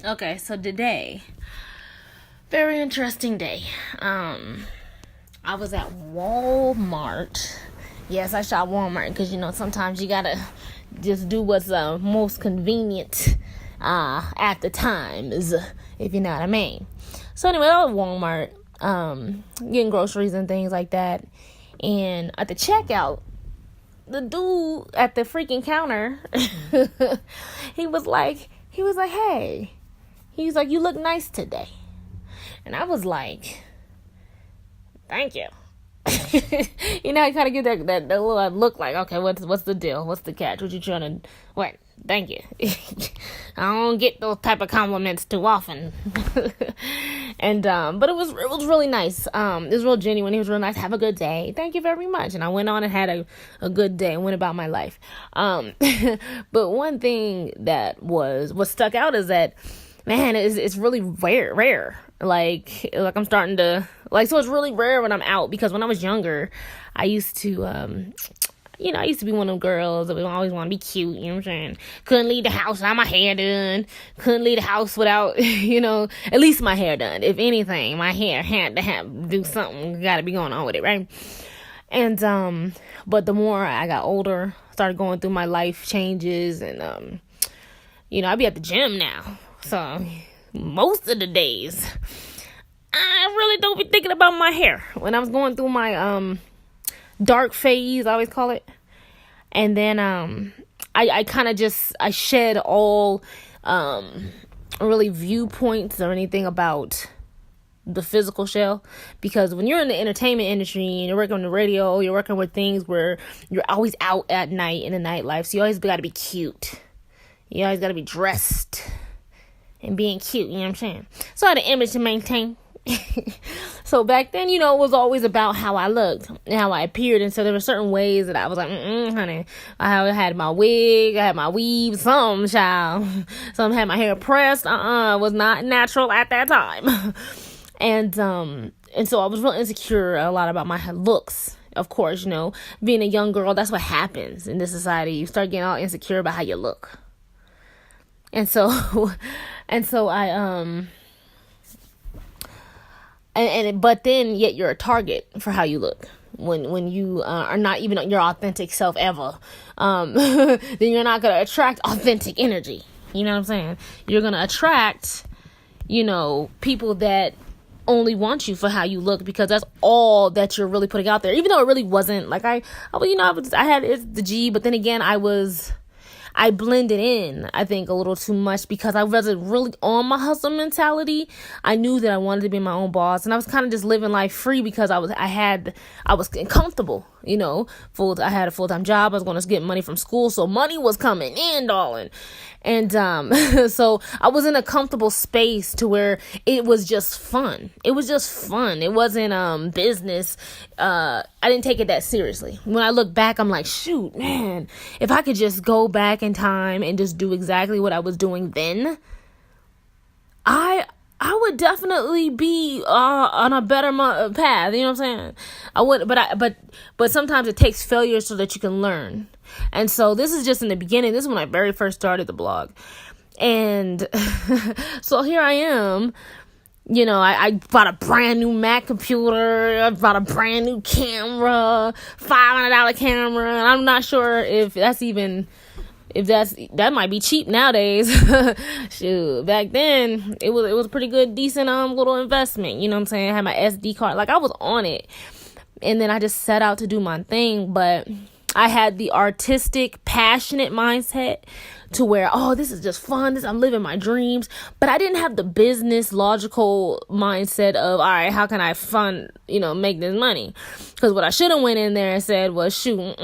Okay, so today, very interesting day. I was at Walmart. Yes, I shop Walmart because sometimes you gotta just do what's most convenient at the time, if you know what I mean. So anyway, I was at Walmart, getting groceries and things like that, and at the checkout, the dude at the freaking counter, he was like, hey. He's like, you look nice today. And I was like, thank you. I kind of get that little look like, okay, what's the deal? What's the catch? What you trying to, what? Thank you. I don't get those type of compliments too often. And, but it was really nice. It was real genuine. He was real nice. Have a good day. Thank you very much. And I went on and had a good day and went about my life. But one thing that what stuck out is that, man, it's really rare. Like I'm starting to, so it's really rare when I'm out, because when I was younger, I used to, I used to be one of them girls that would always want to be cute, you know what I'm saying? Couldn't leave the house without my hair done. Couldn't leave the house without, at least my hair done. If anything, my hair had to do something, got to be going on with it, right? And, but the more I got older, started going through my life changes, and, I be at the gym now. So most of the days, I really don't be thinking about my hair. When I was going through my dark phase, I always call it, and then I kind of I shed all really viewpoints or anything about the physical shell, because when you're in the entertainment industry and you're working on the radio, you're working with things where you're always out at night in the nightlife, so you always got to be cute. You always got to be dressed and being cute, you know what I'm saying? So I had an image to maintain. So back then, it was always about how I looked and how I appeared. And so there were certain ways that I was like, honey, I had my wig, I had my weave, some child. Some had my hair pressed, was not natural at that time. And so I was real insecure a lot about my looks. Of course, being a young girl, that's what happens in this society. You start getting all insecure about how you look. And so I, but then yet you're a target for how you look when you are not even your authentic self ever. Then you're not going to attract authentic energy. You know what I'm saying? You're going to attract, people that only want you for how you look, because that's all that you're really putting out there. Even though it really wasn't like I had ItsTheG, but then again, I blended in, I think, a little too much, because I wasn't really on my hustle mentality. I knew that I wanted to be my own boss, and I was kind of just living life free because I was comfortable, I had a full-time job. I was going to get money from school, so money was coming in, darling. And so I was in a comfortable space to where it was just fun. It was just fun. It wasn't business. I didn't take it that seriously. When I look back, I'm like, shoot, man, if I could just go back in time and just do exactly what I was doing then, I would definitely be on a better path. You know what I'm saying? I would, but sometimes it takes failure so that you can learn. And so this is just in the beginning. This is when I very first started the blog, and so here I am. I bought a brand new Mac computer. I bought a brand new camera, $500 camera, and I'm not sure if that might be cheap nowadays. Shoot, back then it was pretty good, decent little investment. You know what I'm saying? I had my SD card, I was on it, and then I just set out to do my thing. But I had the artistic, passionate mindset to where, this is just fun. I'm living my dreams. But I didn't have the business, logical mindset of, all right, how can I make this money? Because what I should have went in there and said was, shoot,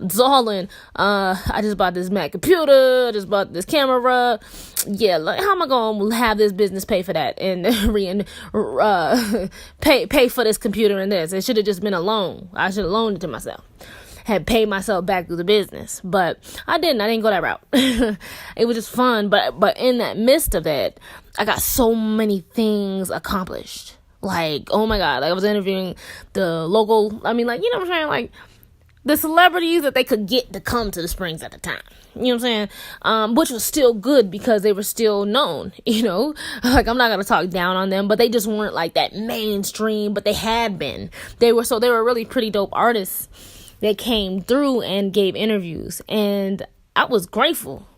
darling, I just bought this Mac computer. I just bought this camera. Yeah, how am I going to have this business pay for that and pay for this computer and this? It should have just been a loan. I should have loaned it to myself. Had paid myself back through the business, but I didn't go that route. It was just fun, but in that midst of it, I got so many things accomplished. Oh my God, I was interviewing the local, you know what I'm saying? the celebrities that they could get to come to the Springs at the time. You know what I'm saying? Which was still good because they were still known, like I'm not going to talk down on them, but they just weren't like that mainstream, but they had been. They were really pretty dope artists that came through and gave interviews, and I was grateful.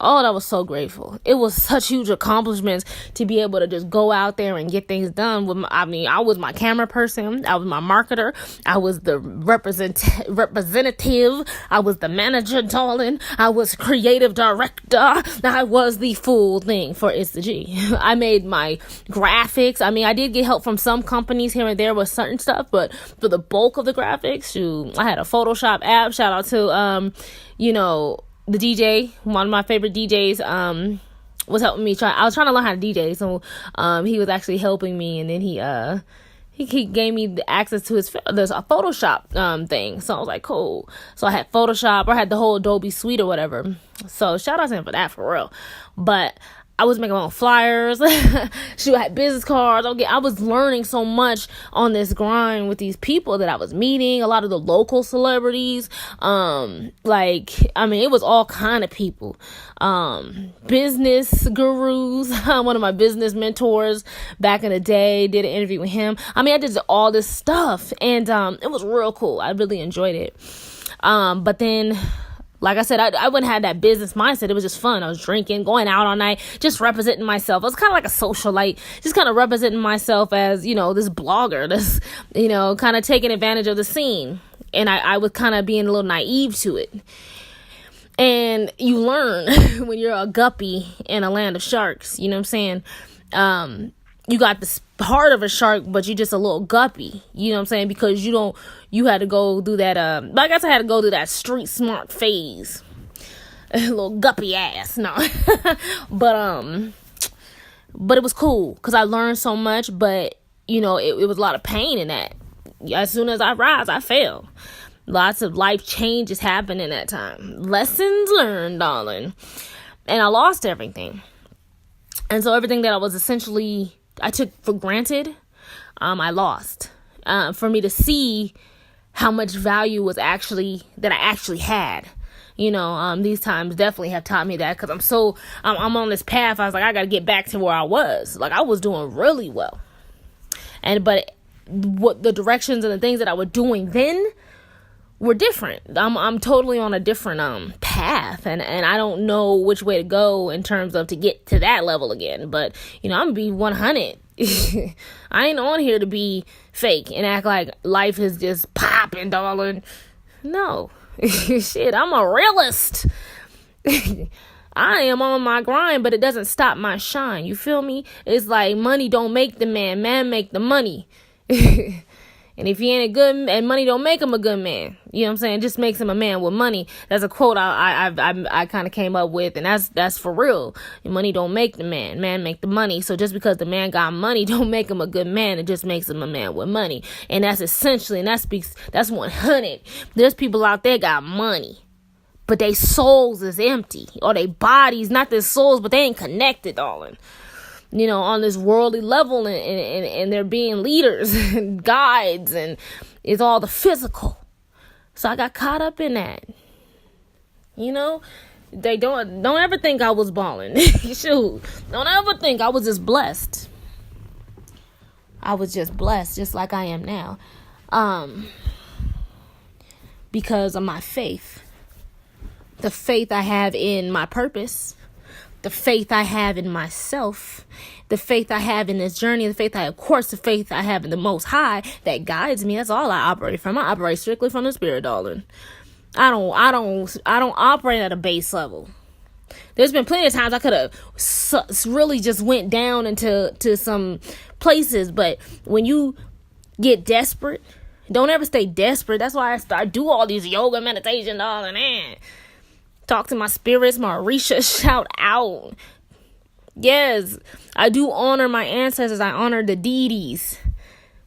Oh, I was so grateful. It was such huge accomplishments to be able to just go out there and get things done. I was my camera person. I was my marketer. I was the representative. I was the manager, darling. I was creative director. I was the full thing for ItsTheG. I made my graphics. I did get help from some companies here and there with certain stuff, but for the bulk of the graphics, I had a Photoshop app. Shout out to, the DJ, one of my favorite DJs, was helping me I was trying to learn how to DJ, so he was actually helping me, and then he gave me the access to there's a Photoshop thing, so I was like, cool. So I had Photoshop, or I had the whole Adobe suite or whatever, so shout out to him for that, for real. But I was making my own flyers. I had business cards. I was learning so much on this grind with these people that I was meeting. A lot of the local celebrities. It was all kind of people. Business gurus. One of my business mentors back in the day, did an interview with him. I did all this stuff, and it was real cool. I really enjoyed it. But then, like I said, I wouldn't have that business mindset. It was just fun. I was drinking, going out all night, just representing myself. I was kind of like a socialite, just kind of representing myself as, this blogger, this, kind of taking advantage of the scene. And I was kind of being a little naive to it. And you learn when you're a guppy in a land of sharks, you know what I'm saying? You got the heart of a shark, but you're just a little guppy, you know what I'm saying? Because you had to go through that, I guess I had to go through that street smart phase. A little guppy ass, no. But it was cool, because I learned so much, but, it was a lot of pain in that. As soon as I rise, I fail. Lots of life changes happened in that time. Lessons learned, darling. And I lost everything. And so everything that I took for granted, I lost. For me to see how much value that I actually had. These times definitely have taught me that, because I'm on this path. I was like, I got to get back to where I was. Like, I was doing really well. But what the directions and the things that I was doing then were different. I'm totally on a different path, and I don't know which way to go in terms of to get to that level again. But I'm gonna be 100. I ain't on here to be fake and act like life is just popping, darling. No. Shit, I'm a realist. I am on my grind, but it doesn't stop my shine. You feel me? It's like money don't make the man make the money. And if he ain't a good, and money don't make him a good man, you know what I'm saying? It just makes him a man with money. That's a quote I kind of came up with, and that's for real. Money don't make the man make the money. So just because the man got money don't make him a good man. It just makes him a man with money. And that's essentially, and that's 100. There's people out there got money, but they souls is empty, or they bodies, not their souls, but they ain't connected, darling. On this worldly level, and they're being leaders and guides, and it's all the physical. So I got caught up in that. They don't ever think I was balling. Shoot, don't ever think I was just blessed. I was just blessed, just like I am now, because of my faith, the faith I have in my purpose. The faith I have in myself, the faith I have in this journey, the faith I have in the Most High that guides me. That's all I operate from. I operate strictly from the Spirit, darling. I don't operate at a base level. There's been plenty of times I could have really just went down into some places, but when you get desperate, don't ever stay desperate. That's why I do all these yoga, meditation, darling, and talk to my spirits, Marisha, shout out. Yes, I do honor my ancestors. I honor the deities,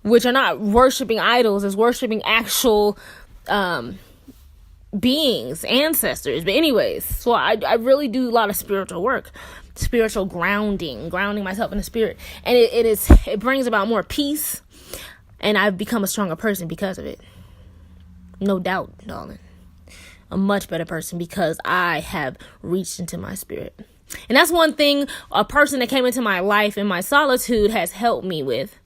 which are not worshiping idols, it's worshiping actual beings, ancestors. But anyways, so I really do a lot of spiritual work, spiritual grounding myself in the spirit. And it brings about more peace, and I've become a stronger person because of it. No doubt, darling. A much better person because I have reached into my spirit. And that's one thing a person that came into my life in my solitude has helped me with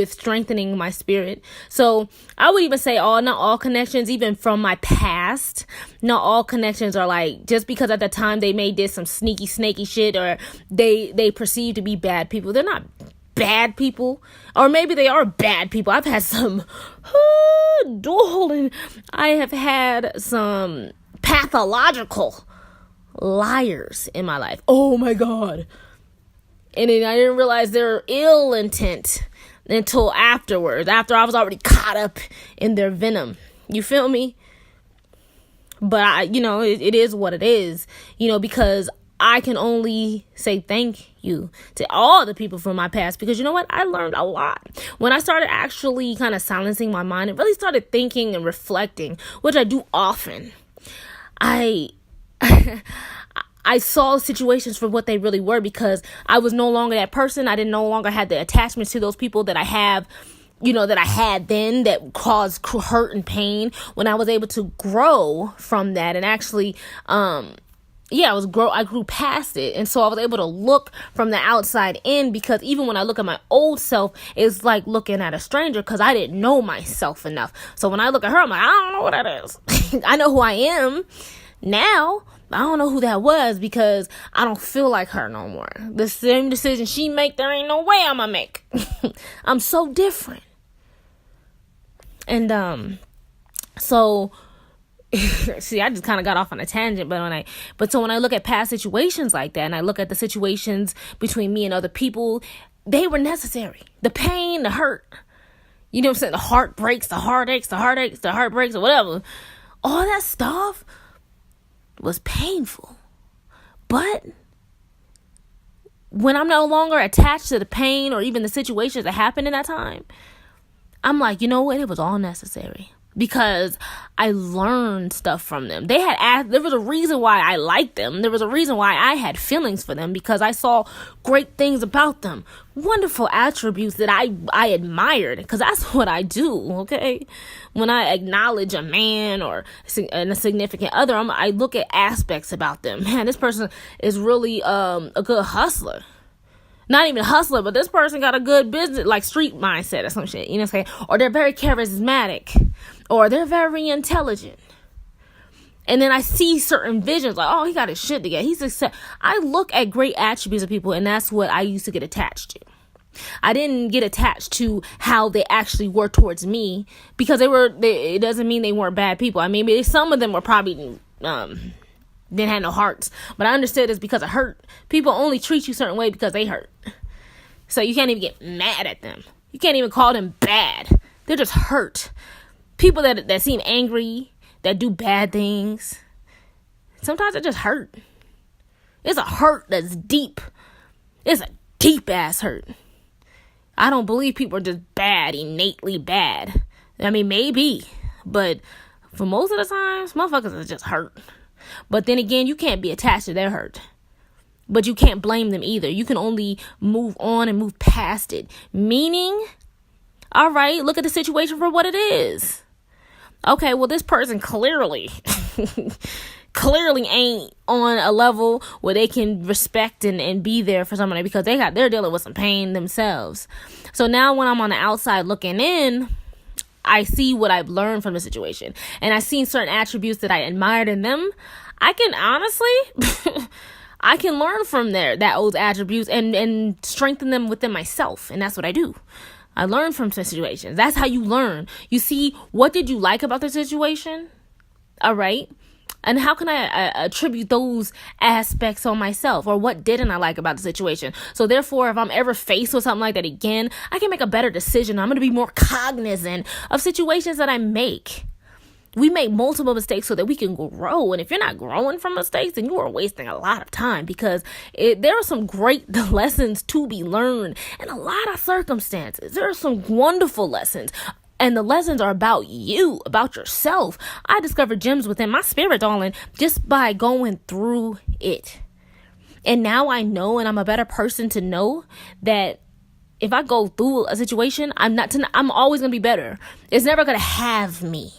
strengthening my spirit. So I would even say not all connections, even from my past, not all connections are like, just because at the time they may did some sneaky, snaky shit, or they perceive to be bad people. They're not bad people, or maybe they are bad people. I've had some, darling, I have had some pathological liars in my life. Oh my God. And then I didn't realize their ill intent until afterwards, after I was already caught up in their venom. You feel me? But it is what it is, because I can only say thank you to all the people from my past, because you know what? I learned a lot. When I started actually kind of silencing my mind and really started thinking and reflecting, which I do often, I saw situations for what they really were, because I was no longer that person. I didn't no longer have the attachments to those people that I have, that I had then, that caused hurt and pain. When I was able to grow from that and actually, I grew past it. And so I was able to look from the outside in, because even when I look at my old self, it's like looking at a stranger, because I didn't know myself enough. So when I look at her, I'm like, I don't know what that is. I know who I am now. I don't know who that was, because I don't feel like her no more. The same decision she make, there ain't no way I'm gonna make. I'm so different. And so see, I just kind of got off on a tangent, but when I look at past situations like that, and I look at the situations between me and other people, they were necessary. The pain, the hurt, you know what I'm saying? The heartbreaks, the heartaches, the heartbreaks, or whatever. All that stuff was painful. But when I'm no longer attached to the pain or even the situations that happened in that time, I'm like, you know what? It was all necessary, because I learned stuff from them. There was a reason why I liked them. There was a reason why I had feelings for them, because I saw great things about them, wonderful attributes that I admired, because that's what I do. Okay, when I acknowledge a man or a significant other, I look at aspects about them. Man, this person is really a good hustler. Not even a hustler, but this person got a good business, like street mindset or some shit, you know what I'm saying? Or they're very charismatic, or they're very intelligent. And then I see certain visions, like, oh, he got his shit together. He's success. I look at great attributes of people, and that's what I used to get attached to. I didn't get attached to how they actually were towards me, because it doesn't mean they weren't bad people. I mean, some of them were probably, didn't have no hearts, but I understood it's because of hurt. People only treat you a certain way because they hurt. So you can't even get mad at them. You can't even call them bad. They're just hurt. People that seem angry, that do bad things, sometimes it just hurt. It's a hurt that's deep. It's a deep ass hurt. I don't believe people are just bad, innately bad. I mean, maybe, but for most of the times, motherfuckers are just hurt. But then again, you can't be attached to their hurt. But you can't blame them either. You can only move on and move past it. Meaning, all right, look at the situation for what it is. Okay, well, this person clearly ain't on a level where they can respect and be there for somebody, because they're dealing with some pain themselves. So now when I'm on the outside looking in, I see what I've learned from the situation, and I've seen certain attributes that I admired in them. I can honestly, I can learn from those attributes and strengthen them within myself, and that's what I do. I learn from situations. That's how you learn. You see, what did you like about the situation? All right. And how can I attribute those aspects on myself? Or what didn't I like about the situation? So therefore, if I'm ever faced with something like that again, I can make a better decision. I'm going to be more cognizant of situations that I make. We make multiple mistakes so that we can grow. And if you're not growing from mistakes, then you are wasting a lot of time, because there are some great lessons to be learned in a lot of circumstances. There are some wonderful lessons. And the lessons are about you, about yourself. I discovered gems within my spirit, darling, just by going through it. And now I know, and I'm a better person to know, that if I go through a situation, I'm always going to be better. It's never going to have me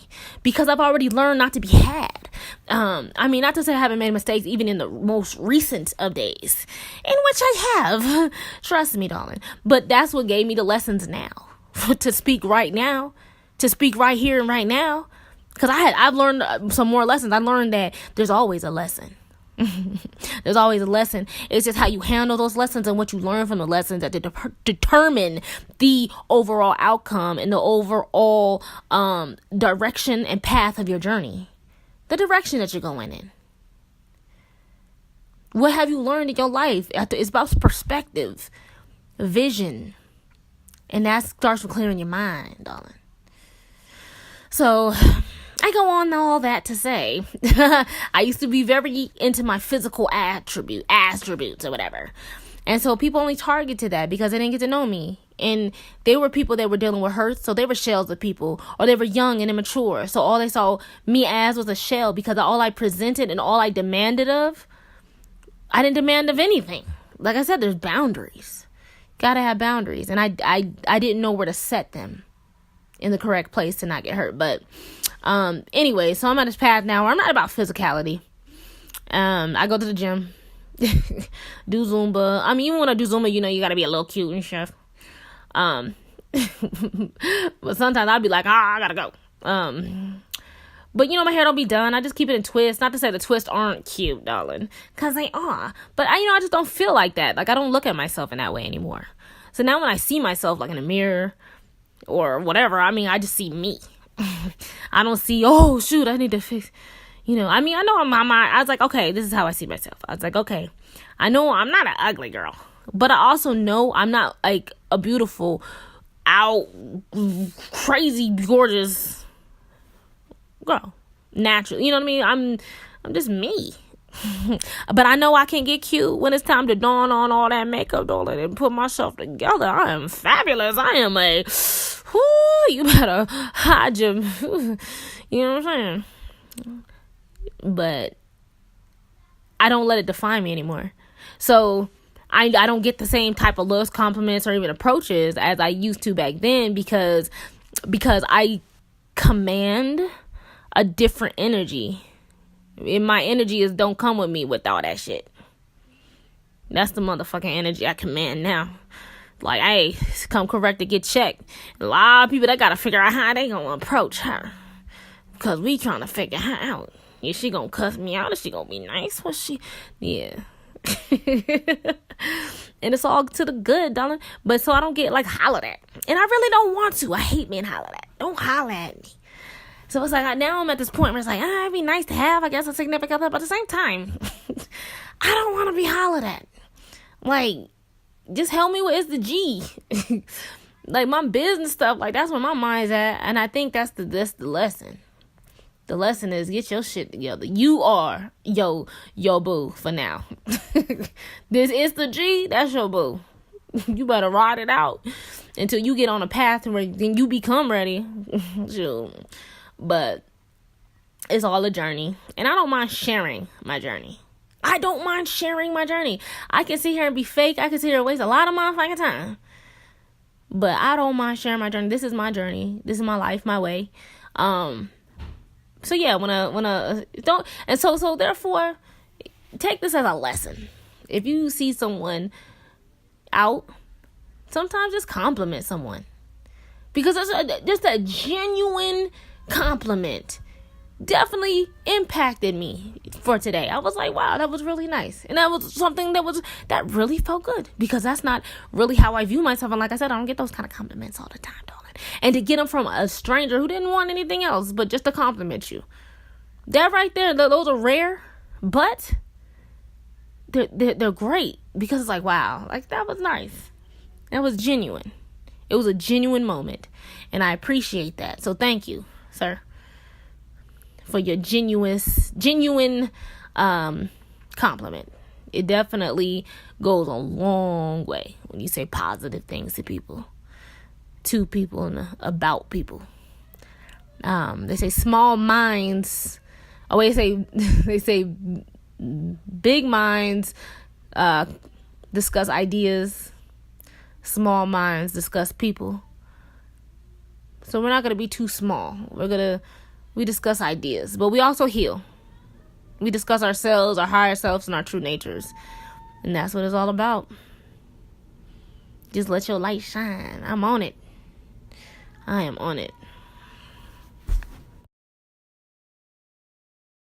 because I've already learned not to be had. Not to say I haven't made mistakes even in the most recent of days, in which I have. Trust me, darling. But that's what gave me the lessons now to speak right now, to speak right here and right now. Because I've learned some more lessons. I learned that there's always a lesson. There's always a lesson. It's just how you handle those lessons and what you learn from the lessons that determine the overall outcome and the overall direction and path of your journey. The direction that you're going in. What have you learned in your life? It's about perspective, vision. And that starts with clearing your mind, darling. So I go on all that to say, I used to be very into my physical attributes or whatever. And so people only targeted that because they didn't get to know me. And they were people that were dealing with hurt, so they were shells of people. Or they were young and immature, so all they saw me as was a shell because all I presented and all I demanded of, I didn't demand of anything. Like I said, there's boundaries. Gotta have boundaries. And I didn't know where to set them in the correct place to not get hurt. But anyway, so I'm at this path now where I'm not about physicality. I go to the gym, do Zumba. Even when I do Zumba, you gotta be a little cute and stuff. But sometimes I'll be like, I gotta go. But my hair don't be done. I just keep it in twists. Not to say the twists aren't cute, darling, because they are. But I just don't feel like that. Like I don't look at myself in that way anymore. So now when I see myself like in a mirror or whatever, I just see me. I don't see, oh shoot, I need to fix. I know in my mind, I was like, okay, this is how I see myself. I was like, okay, I know I'm not an ugly girl, but I also know I'm not like a beautiful, crazy, gorgeous girl. Naturally, you know what I mean? I'm just me. But I know I can get cute when it's time to don on all that makeup, darling, and put myself together. I am fabulous. I am you better hide your, you know what I'm saying? But I don't let it define me anymore. So I don't get the same type of looks, compliments, or even approaches as I used to back then because I command a different energy. And my energy is don't come with me with all that shit. That's the motherfucking energy I command now. Like, hey, come correct to get checked. A lot of people that gotta figure out how they gonna approach her. Because we trying to figure her out. Is she gonna cuss me out? Is she gonna be nice? Yeah. And it's all to the good, darling. But so I don't get like hollered at. And I really don't want to. I hate being hollered at. Don't holler at me. So it's like, now I'm at this point where it's like, it'd be nice to have, I guess, a significant other. But at the same time, I don't want to be hollered at. Like, just help me with ItsTheG. Like, my business stuff, like, that's where my mind's at. And I think that's the lesson. The lesson is get your shit together. You are yo boo for now. This ItsTheG, that's your boo. You better ride it out until you get on a path where then you become ready. Shoot. But it's all a journey. And I don't mind sharing my journey. I can sit here and be fake. I can sit here and waste a lot of motherfucking time. But I don't mind sharing my journey. This is my journey. This is my life, my way. So yeah, so therefore, take this as a lesson. If you see someone out, sometimes just compliment someone. Because just a genuine compliment definitely impacted me for today. I was like, wow, that was really nice. And that was something that really felt good. Because that's not really how I view myself. And like I said, I don't get those kind of compliments all the time, darling. And to get them from a stranger who didn't want anything else but just to compliment you. That right there, those are rare. But they're great. Because it's like, wow, like that was nice. That was genuine. It was a genuine moment. And I appreciate that. So thank you, sir, for your genuine compliment. It definitely goes a long way when you say positive things to people and about people. They say small minds. Oh, they say big minds discuss ideas. small minds discuss people. So we're not going to be too small. We discuss ideas, but we also heal. We discuss ourselves, our higher selves, and our true natures. And that's what it's all about. Just let your light shine. I'm on it. I am on it.